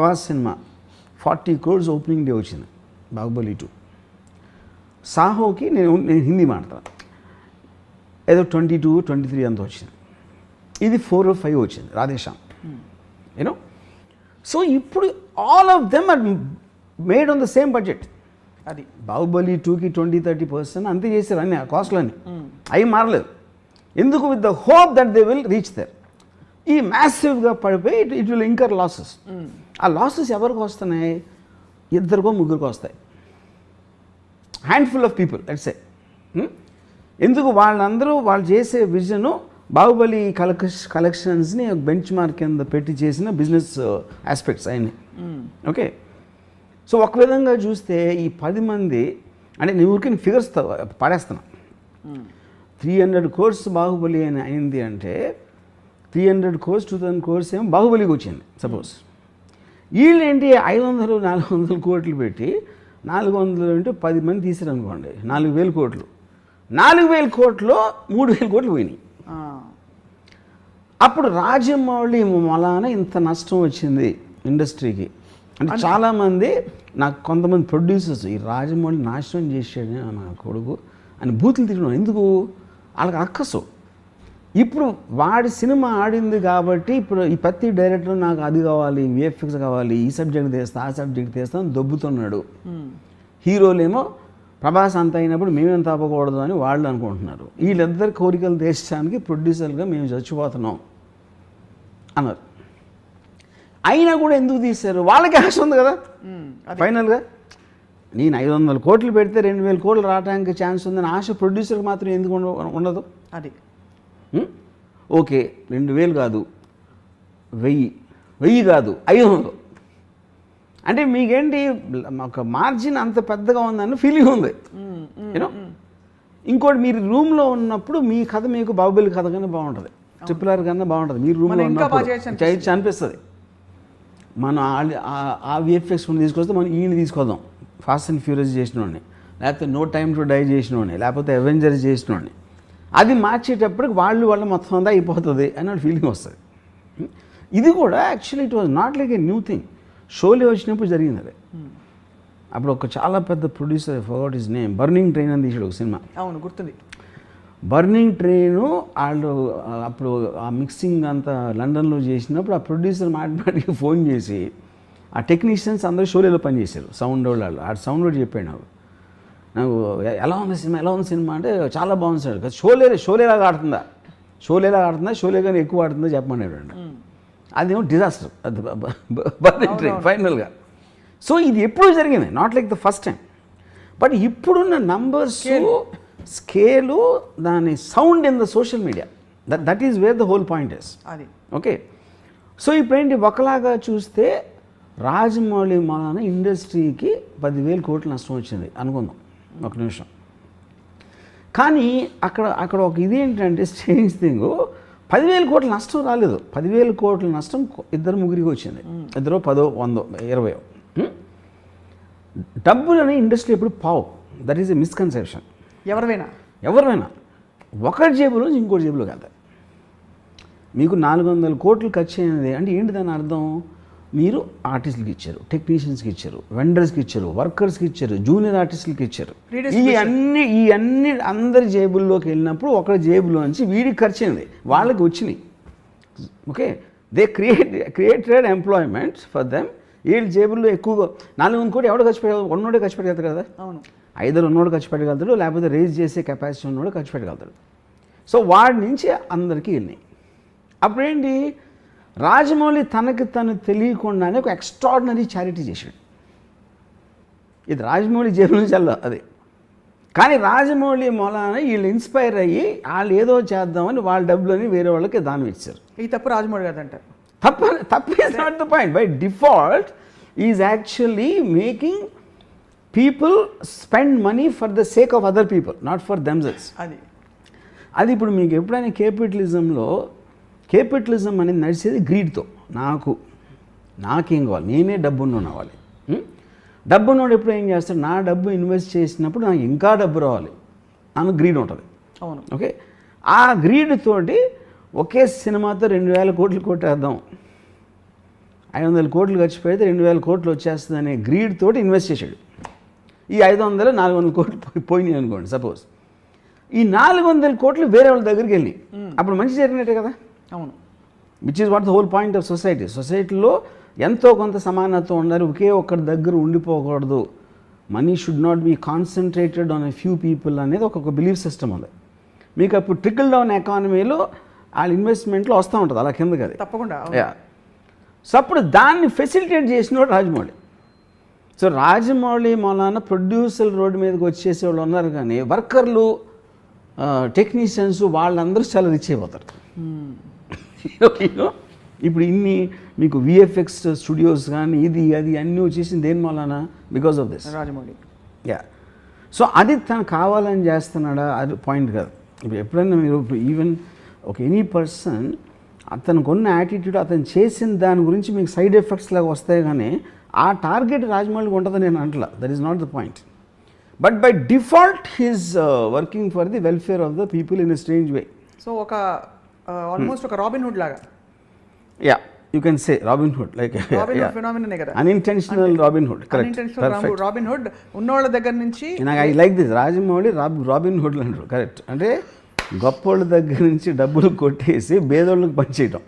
Prabhas cinema 40 crores opening day వచ్చింది, బాహుబలి 2. సాహోకి నేను హిందీ మాట్లాడతాను, ఏదో 22, 23 అంత వచ్చింది. ఇది 4 or 5 వచ్చింది రాధేశ్యామ్, యూనో. సో ఇప్పుడు all of them are made on the same budget. అది బాహుబలి 2కి 20-30% అంతే చేశారు అన్ని కాస్ట్లన్నీ, అవి మారలేదు. ఎందుకు? With the hope that they will reach there. ఈ మ్యాసివ్గా పడిపోయి ఇట్ విల్ ఇంకర్ లాసెస్. ఆ లాసెస్ ఎవరికి వస్తున్నాయి? 2 ముగ్గురికి వస్తాయి, handful of people let's say. ఎందుకు? వాళ్ళందరూ వాళ్ళు చేసే విజను బాహుబలి కలెక్షన్స్ని బెంచ్ మార్క్ కింద పెట్టి చేసిన బిజినెస్ ఆస్పెక్ట్స్ అన్నీ. ఓకే, సో ఒక విధంగా చూస్తే ఈ 10 మంది అంటే నేను ఊరికి ఫిగర్స్ పాడేస్తున్నా. 300 crores బాహుబలి అని అయింది అంటే 300 crores 2000 crores ఏమో బాహుబలికి వచ్చింది సపోజ్. వీళ్ళేంటి 500-400 కోట్లు పెట్టి 400 అంటే 10 మంది తీసారనుకోండి, 4000 కోట్లు. 4000 కోట్లు 3000 కోట్లు పోయినాయి. అప్పుడు రాజమౌళి వలన ఇంత నష్టం వచ్చింది ఇండస్ట్రీకి అంటే చాలామంది నాకు కొంతమంది ప్రొడ్యూసర్స్ ఈ రాజమౌళి నాశనం చేసాడు నా కొడుకు అని బూతులు తిట్టడం. ఎందుకు? వాళ్ళకి అక్కసు. ఇప్పుడు వాడి సినిమా ఆడింది కాబట్టి ఇప్పుడు ఈ ప్రతి డైరెక్టర్ నాకు అది కావాలి, విఎఫ్ఎక్స్ కావాలి, ఈ సబ్జెక్ట్ తీస్తా ఆ సబ్జెక్ట్ తీస్తా అని దొబ్బుతున్నాడు. హీరోలేమో ప్రభాస్ అంత అయినప్పుడు మేమేం తప్పకూడదు అని వాళ్ళు అనుకుంటున్నారు. వీళ్ళిద్దరు కోరికలు తీర్చడానికి ప్రొడ్యూసర్గా మేము చచ్చిపోతున్నాం అన్నారు. అయినా కూడా ఎందుకు తీశారు? వాళ్ళకి ఆశ ఉంది కదా. ఫైనల్గా నేను 500 కోట్లు పెడితే 2000 కోట్లు రావడానికి ఛాన్స్ ఉందని ఆశ ప్రొడ్యూసర్కి మాత్రం ఎందుకు ఉండదు? అది ఓకే, 2000 కాదు 1000 కాదు 500 అంటే మీకేంటి ఒక మార్జిన్ అంత పెద్దగా ఉందని ఫీలింగ్ ఉంది, యూనో. ఇంకోటి, మీరు రూమ్లో ఉన్నప్పుడు మీ కథ మీకు బాహుబలి కథ కన్నా బాగుంటుంది, RRR కన్నా బాగుంటుంది. మీరు రూమ్లో ఉన్నప్పుడు చేయొచ్చు అనిపిస్తుంది. మనం ఆ విఎఫ్ఎక్స్ తీసుకొస్తే మనం ఈయన తీసుకొద్దాం, ఫాస్ట్ అండ్ ఫ్యూరియస్ చేసినోడిని, లేకపోతే నో టైమ్ టు డై చేసినోడిని, లేకపోతే అవెంజర్స్ చేసినోడిని. అది మార్చేటప్పటికి వాళ్ళు మొత్తం అంతా అయిపోతుంది అని ఫీలింగ్ వస్తుంది. ఇది కూడా actually it was not like a new thing. Sholay వచ్చినప్పుడు జరిగింది అది. అప్పుడు ఒక చాలా పెద్ద producer, forgot his name, burning train అని తీసాడు ఒక సినిమా. అవును, గుర్తుంది. బర్నింగ్ ట్రైను వాళ్ళు అప్పుడు ఆ మిక్సింగ్ అంతా లండన్లో చేసినప్పుడు ఆ ప్రొడ్యూసర్ మాటికి ఫోన్ చేసి ఆ టెక్నీషియన్స్ అందరూ షోలేలో పనిచేశారు, సౌండ్ వాళ్ళు. ఆ సౌండ్ కూడా చెప్పాడు నాకు ఎలా ఉంది సినిమా అంటే చాలా బాగుంది సార్. షోలేలాగా ఆడుతుందా, షోలే కానీ ఎక్కువ ఆడుతుందా చెప్పమన్నాడు అండి. అదేమో డిజాస్టర్, అది బర్నింగ్ ట్రైన్ ఫైనల్గా. సో ఇది ఎప్పుడు జరిగింది, not like the first time. But ఇప్పుడున్న నంబర్స్, స్కేలు, దాని sound in the social media, that is where the whole point is. అది ఓకే. సో ఇప్పుడేంటి, ఒకలాగా చూస్తే రాజమౌళి వలన ఇండస్ట్రీకి 10,000 కోట్లు నష్టం వచ్చింది అనుకుందాం ఒక నిమిషం. కానీ అక్కడ ఒక ఇది ఏంటంటే స్ట్రేంజ్ థింగ్, 10,000 కోట్ల నష్టం రాలేదు. 10,000 కోట్ల నష్టం 2-3 వచ్చింది, 2, 10, 100, 20. డబ్బులని ఇండస్ట్రీ ఎప్పుడు పావు, దట్ ఈస్ ఎ మిస్కన్సెప్షన్. ఎవరైనా ఒకరి జేబులో ఇంకోటి జేబులో కాదు. మీకు 400 కోట్లు ఖర్చు అయినది అంటే ఏంటి దాని అర్థం? మీరు ఆర్టిస్టులకి ఇచ్చారు, టెక్నీషియన్స్కి ఇచ్చారు, వెండర్స్కి ఇచ్చారు, వర్కర్స్కి ఇచ్చారు, జూనియర్ ఆర్టిస్టులకి ఇచ్చారు. ఈ అన్ని అందరి జేబుల్లోకి వెళ్ళినప్పుడు ఒకరి జేబులోంచి వీడికి ఖర్చు అయింది, వాళ్ళకి వచ్చినాయి. Okay, they created employment for them. వీళ్ళ జేబుల్లో ఎక్కువగా 400 కోట్లు ఎవడు ఖర్చు పెట్టగలదు? ఉన్నోడే ఖర్చు పెట్టగలుగుతారు కదా. అవును, ఐదరు ఉన్నోడు ఖర్చు పెట్టగలుగుతాడు, లేకపోతే రేజ్ చేసే కెపాసిటీ ఉన్నోడు ఖర్చు పెట్టగలుగుతాడు. సో వాడి నుంచి అందరికీ వెళ్ళినాయి. అప్పుడేంటి, రాజమౌళి తనకి తను తెలియకుండానే ఒక ఎక్స్ట్రాడినరీ చారిటీ చేశాడు. ఇది రాజమౌళి జేబు నుంచి వెళ్ళదు అది. కానీ రాజమౌళి మూలాన వీళ్ళు ఇన్స్పైర్ అయ్యి వాళ్ళు ఏదో చేద్దామని వాళ్ళ డబ్బులని వేరే వాళ్ళకి దానం ఇచ్చారు. ఈ తప్పు రాజమౌళి గారు అంటారు. తప్పు is not the point. By default is actually making people spend money for the sake of other people, not for themselves. అది ఇప్పుడు మీకు ఎప్పుడైనా కేపిటలిజం అనేది నడిచేది గ్రీడ్తో. నాకేం కావాలి, నేనే డబ్బున్న అవ్వాలి. డబ్బున్నోడు ఎప్పుడు ఏం చేస్తాడు, నా డబ్బు ఇన్వెస్ట్ చేసినప్పుడు నాకు ఇంకా డబ్బు రావాలి అని గ్రీడ్ ఉంటుంది. అవును, ఓకే. ఆ గ్రీడ్ తోటి ఒకే సినిమాతో 2,000 కోట్లు కొట్టేద్దాం 500 కోట్లు ఖర్చు పెడితే 2000 కోట్లు వచ్చేస్తుంది అనే గ్రీడ్ తోటి ఇన్వెస్ట్ చేశాడు. ఈ 500 400 కోట్లు పోయినాయి అనుకోండి సపోజ్. ఈ 400 కోట్లు వేరే వాళ్ళ దగ్గరికి వెళ్ళి అప్పుడు మంచి జరిగినట్టే కదా. అవును. Which is what the whole point of society. సొసైటీలో ఎంతో కొంత సమానత్వం ఉండాలి, ఒకే ఒక్కరి దగ్గర ఉండిపోకూడదు. Money should not be concentrated on a few people అనేది ఒక బిలీఫ్ సిస్టమ్ ఉంది. మీకు అప్పుడు ట్రికల్ డౌన్ ఎకానమీలో వాళ్ళ ఇన్వెస్ట్మెంట్లో వస్తూ ఉంటుంది అలా కిందకి అది. తప్పకుండా. సో అప్పుడు దాన్ని ఫెసిలిటేట్ చేసినవాడు రాజమౌళి. సో రాజమౌళి మూలాన ప్రొడ్యూసర్ రోడ్డు మీదకి వచ్చేసే వాళ్ళు ఉన్నారు, కానీ వర్కర్లు టెక్నీషియన్స్ వాళ్ళందరూ చాలా రిచ్ అయిపోతారు. ఇప్పుడు ఇన్ని మీకు విఎఫ్ఎక్స్ స్టూడియోస్ కానీ ఇది అది అన్నీ వచ్చేసింది దేని మూలాన? Because of this Rajamouli. So అది తను కావాలని చేస్తున్నాడా అది పాయింట్ కాదు. ఇప్పుడు ఎప్పుడైనా మీరు ఈవెన్ ఒక ఎనీ పర్సన్ అతనికి ఉన్న యాటిట్యూడ్ అతను చేసిన దాని గురించి మీకు సైడ్ ఎఫెక్ట్స్ లాగా వస్తాయి, కానీ ఆ టార్గెట్ రాజమౌళికి ఉంటుందని నేను అంటలా. That is not the point. But by default he's working for the welfare of the people in a strange way. So ఒక ఆల్మోస్ట్ ఒక రాబిన్ హుడ్ లాగా. Yeah, you can say Robin Hood, like ఫినామిననే కదా, unintentional Robin Hood. Correct, Robin Hood ఉన్నోళ్ళ దగ్గర నుంచి. నాకు I like this Rajamouli Robin Hood అంటారు. కరెక్ట్, అంటే గొప్పోళ్ళ దగ్గర నుంచి డబ్బులు కొట్టేసి బేదోళ్ళకి పనిచేయటం.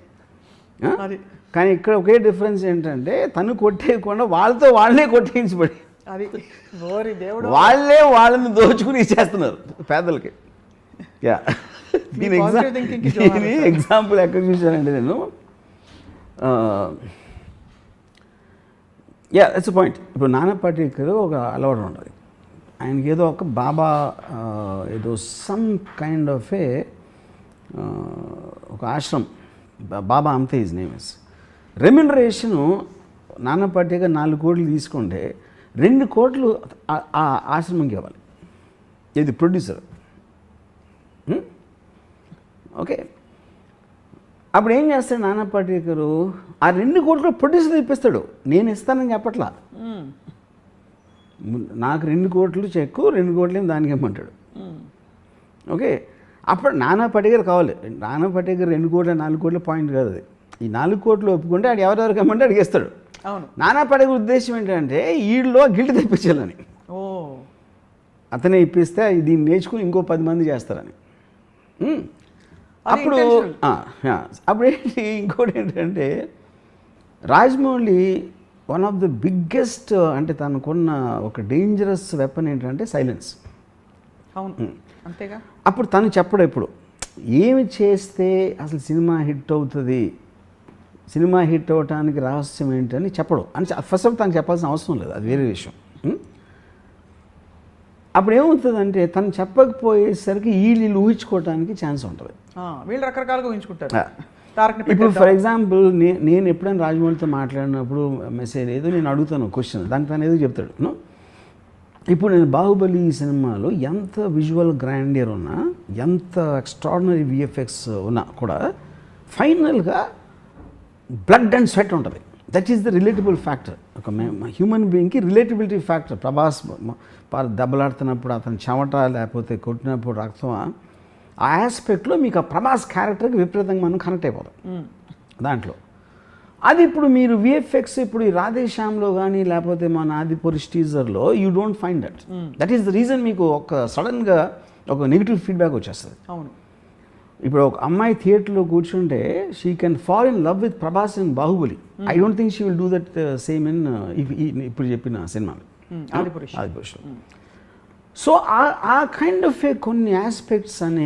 కానీ ఇక్కడ ఒకే డిఫరెన్స్ ఏంటంటే తను కొట్టేయకుండా వాళ్ళతో వాళ్ళే కొట్టేయించబడి వాళ్ళే వాళ్ళని దోచుకుని ఇచ్చేస్తున్నారు పేదలకి. యా, దీని ఎగ్జాంపుల్ ఎక్కడ చూశానంటే నేను, యా దట్స్ పాయింట్. ఇప్పుడు నానా పాటేకర్ ఒక అలవాటు ఉంటుంది ఆయనకి, ఏదో ఒక బాబా ఏదో సమ్ కైండ్ ఆఫ్ ఏ ఒక ఆశ్రమం, బాబా అంతే హిజ్ నేమ్ ఇస్. రెమ్యునరేషను నానా పాటేకర్ 4 కోట్లు తీసుకుంటే 2 కోట్లు ఆ ఆశ్రమంకి ఇవ్వాలి. ఇది ప్రొడ్యూసర్. ఓకే, అప్పుడు ఏం చేస్తాడు నానా పాటేకరు? ఆ 2 కోట్లు ప్రొడ్యూసర్ ఇప్పిస్తాడు. నేను ఇస్తానని చెప్పట్లా, నాకు 2 కోట్లు చెక్కు, 2 కోట్లు ఏమి దానికి ఇమ్మంటాడు. ఓకే, అప్పుడు నానా పాటేకర్ కావాలి. నానా పాటేకర్ 2 కోట్ల 4 కోట్ల పాయింట్ కాదు అది. ఈ 4 కోట్లు ఒప్పుకుంటే ఆడు ఎవరెవరికి ఇమ్మంటే అడిగేస్తాడు. అవును. నానా పాటేకర్ ఉద్దేశం ఏంటంటే వీళ్ళలో గిల్ట్ తెప్పించాలని. అతనే ఇప్పిస్తే దీన్ని నేర్చుకుని ఇంకో 10 మంది చేస్తారని. అప్పుడు ఏంటి, ఇంకోటి ఏంటంటే Rajamouli one of the biggest, అంటే తనకున్న ఒక డేంజరస్ వెపన్ ఏంటంటే సైలెన్స్. అవును, అంతేగా. అప్పుడు తను చెప్పడు ఎప్పుడు ఏమి చేస్తే అసలు సినిమా హిట్ అవుతుంది, సినిమా హిట్ అవ్వటానికి రహస్యం ఏంటని చెప్పడు అని ఫస్ట్ ఆఫ్ తను చెప్పాల్సిన అవసరం లేదు, అది వేరే విషయం. అప్పుడు ఏమవుతుందంటే తను చెప్పకపోయేసరికి వీళ్ళు ఊహించుకోవడానికి ఛాన్స్ ఉంటుంది. వీళ్ళు రకరకాలుగా ఊహించుకుంటారు. ఇప్పుడు ఫర్ ఎగ్జాంపుల్ నేను ఎప్పుడైనా రాజమౌళితో మాట్లాడినప్పుడు మెసేజ్ ఏదో నేను అడుగుతాను క్వశ్చన్, దానికి తను ఏదో చెప్తాడు. ఇప్పుడు నేను బాహుబలి సినిమాలో ఎంత విజువల్ గ్రాండియర్ ఉన్నా, ఎంత ఎక్స్ట్రాడినరీ విఎఫ్ఎక్స్ ఉన్నా కూడా ఫైనల్గా బ్లడ్ అండ్ స్వెట్ ఉంటుంది. That is the relatable factor. ఒక హ్యూమన్ బీయింగ్కి రిలేటబిలిటీ ఫ్యాక్టర్. ప్రభాస్ దెబ్బలాడుతున్నప్పుడు అతను చెమట లేకపోతే కొట్టినప్పుడు రక్తం, ఆ ఆస్పెక్ట్లో మీకు ఆ ప్రభాస్ క్యారెక్టర్కి విపరీతంగా మనం కనెక్ట్ అయిపోతాం దాంట్లో. అది ఇప్పుడు మీరు విఎఫ్ఎక్స్ ఇప్పుడు ఈ రాధేశ్యామ్లో కానీ లేకపోతే మన ఆదిపురుష్ టీజర్లో you don't find that. That is the reason మీకు ఒక సడన్గా ఒక నెగిటివ్ ఫీడ్బ్యాక్ వచ్చేస్తుంది. అవును. ఇప్పుడు ఒక అమ్మాయి థియేటర్లో కూర్చుంటే she can fall in love with Prabhas in Baahubali. I don't think she will do that same in ఇప్పుడు చెప్పిన సినిమాలు ఆదిపురుష్లో. సో ఆ కైండ్ ఆఫ్ కొన్ని ఆస్పెక్ట్స్ అనేది